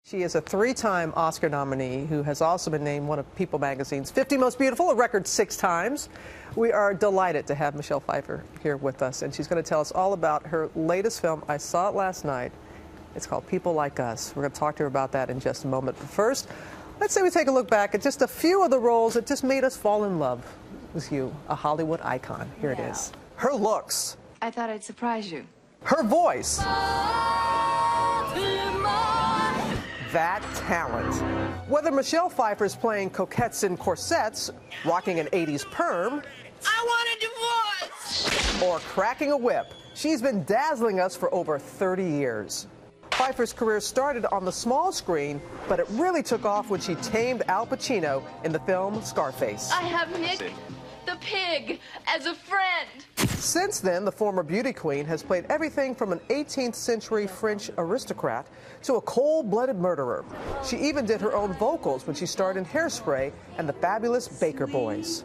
She is a three-time Oscar nominee who has also been named one of People magazine's 50 Most Beautiful, a record 6 times. We are delighted to have Michelle Pfeiffer here with us, and she's going to tell us all about her latest film. I saw it last night. It's called People Like Us. We're going to talk to her about that in just a moment. But first, let's say we take a look back at just a few of the roles that just made us fall in love with you, a Hollywood icon. Here it is. Her looks. I thought I'd surprise you. Her voice. That talent. Whether Michelle Pfeiffer is playing coquettes in corsets, rocking an 80s perm, I want a divorce! or cracking a whip, she's been dazzling us for over 30 years. Pfeiffer's career started on the small screen, but it really took off when she tamed Al Pacino in the film Scarface. I have Nick the pig as a friend. Since then, the former beauty queen has played everything from an 18th century French aristocrat to a cold-blooded murderer. She even did her own vocals when she starred in Hairspray and the fabulous Baker Boys.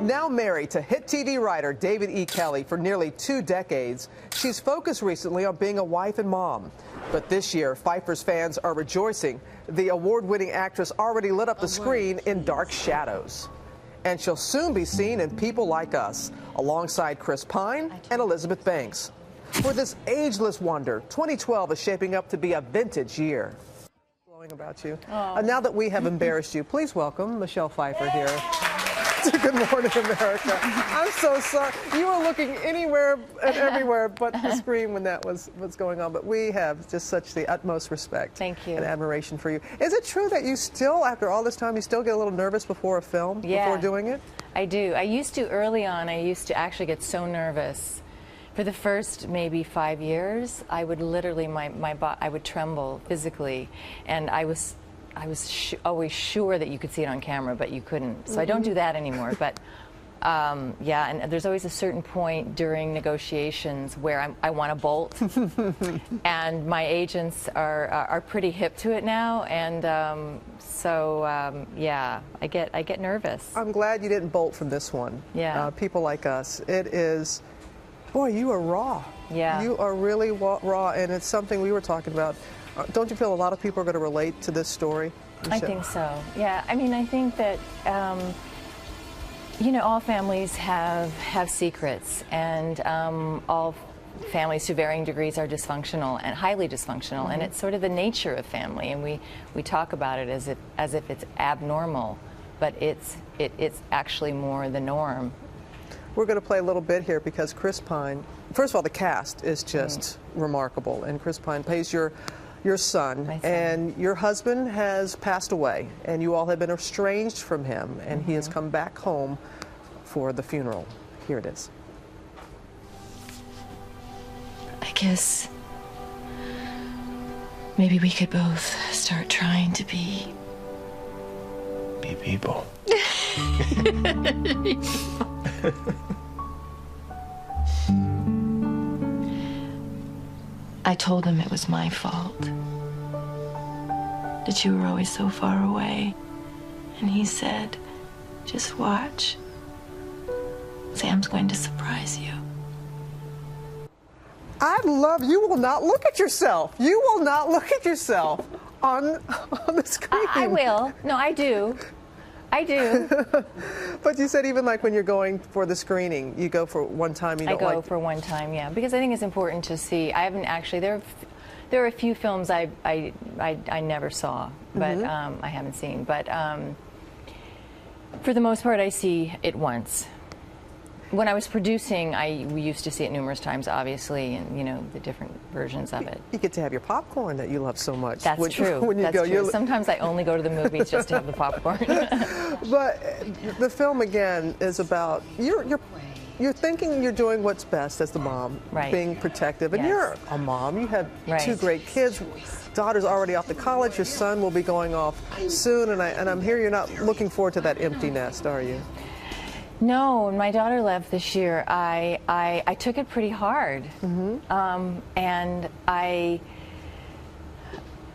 Now married to hit TV writer David E. Kelley for nearly 2 decades, she's focused recently on being a wife and mom. But this year, Pfeiffer's fans are rejoicing. The award-winning actress already lit up the screen in Dark Shadows. And she'll soon be seen in People Like Us, alongside Chris Pine and Elizabeth Banks. For this ageless wonder, 2012 is shaping up to be a vintage year. Blowing about you. Now that we have embarrassed you, please welcome Michelle Pfeiffer here to Good Morning America. I'm so sorry. You were looking anywhere and everywhere but the screen when that was going on. But we have just such the utmost respect and admiration for you. Is it true that you still, after all this time, you still get a little nervous before a film, before doing it? I do. I used to early on. I used to actually get so nervous. For the first maybe 5 years, I would literally, I would tremble physically, and I was always sure that you could see it on camera, but you couldn't. So I don't do that anymore. But yeah, and there's always a certain point during negotiations where I want to bolt, and my agents are pretty hip to it now, and yeah, I get nervous. I'm glad you didn't bolt from this one. Yeah, People Like Us. It is. Boy, you are raw. Yeah. You are really raw, and it's something we were talking about. Don't you feel a lot of people are going to relate to this story, Michelle? I think so. Yeah. I mean, I think that you know, all families have secrets, and all families to varying degrees are dysfunctional and highly dysfunctional, and it's sort of the nature of family, and we talk about it as if it's abnormal, but it's actually more the norm. We're going to play a little bit here because Chris Pine, first of all, the cast is just remarkable, and Chris Pine plays your son, and your husband has passed away, and you all have been estranged from him, and he has come back home for the funeral. Here it is. I guess maybe we could both start trying to be people. I told him it was my fault, that you were always so far away. And he said, just watch. Sam's going to surprise you. I love, you will not look at yourself. You will not look at yourself on the screen. I will. No, I do. I do. But you said even like when you're going for the screening, you go for one time, you don't like... I go for one time, yeah, because I think it's important to see. I haven't actually, there are a few films I never saw, but I haven't seen. But for the most part, I see it once. When I was producing, we used to see it numerous times, obviously, and you know the different versions of it. You get to have your popcorn that you love so much. That's true. When you That's go, true. Sometimes I only go to the movies just to have the popcorn. But the film again is about you're thinking you're doing what's best as the mom, being protective, and you're a mom. You have 2 great kids. Daughter's already off to college. Your son will be going off soon, and I'm here. You're not looking forward to that empty nest, are you? No, when my daughter left this year, I took it pretty hard, and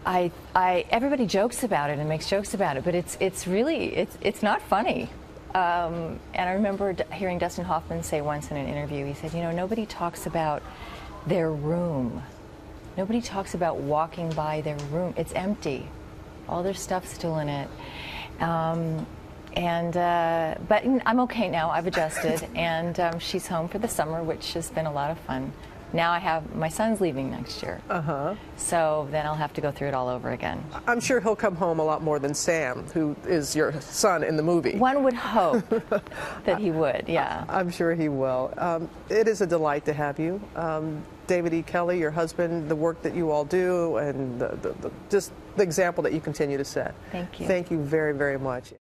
everybody jokes about it and makes jokes about it, but it's really not funny. And I remember hearing Dustin Hoffman say once in an interview, he said, you know, nobody talks about their room Nobody talks about walking by their room. It's empty. All their stuff's still in it. But I'm okay now. I've adjusted, and she's home for the summer, which has been a lot of fun. Now I have, my son's leaving next year. So then I'll have to go through it all over again. I'm sure he'll come home a lot more than Sam, who is your son in the movie. One would hope that he would, yeah. I'm sure he will. It is a delight to have you. David E. Kelley, your husband, the work that you all do, and just the example that you continue to set. Thank you. Thank you very, very much.